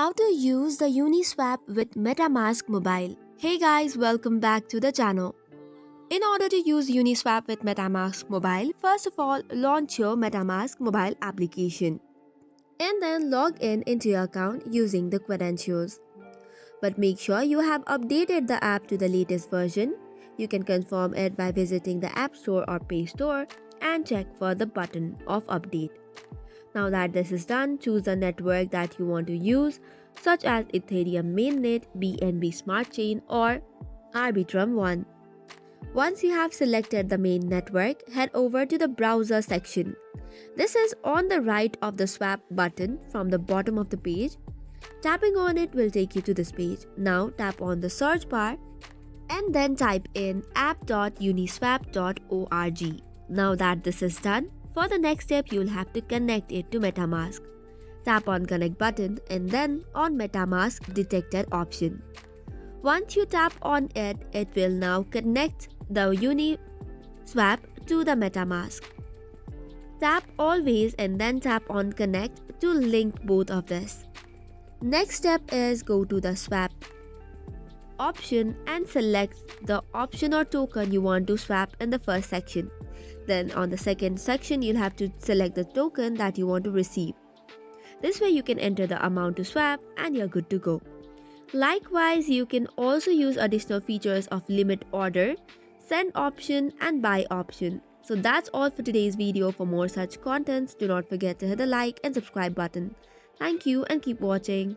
How to use the Uniswap with Metamask Mobile. Hey guys, welcome back to the channel. In order to use Uniswap with Metamask Mobile, first of all, launch your Metamask Mobile application and then log in into your account using the credentials. But make sure you have updated the app to the latest version. You can confirm it by visiting the App Store or Play Store and check for the button of update. Now that this is done, choose the network that you want to use, such as Ethereum Mainnet, BNB Smart Chain, or Arbitrum One. Once you have selected the main network, head over to the browser section. This is on the right of the swap button from the bottom of the page. Tapping on it will take you to this page. Now tap on the search bar and then type in app.uniswap.org. Now that this is done, for the next step, you'll have to connect it to MetaMask. Tap on connect button and then on MetaMask detected option. Once you tap on it, it will now connect the Uniswap to the MetaMask. Tap always and then tap on connect to link both of this. Next step is go to the swap option and select the option or token you want to swap in the first section. Then on the second section, you'll have to select the token that you want to receive. This way you can enter the amount to swap and you're good to go. Likewise, you can also use additional features of limit order, send option and buy option. So that's all for today's video. For more such contents, do not forget to hit the like and subscribe button. Thank you and keep watching.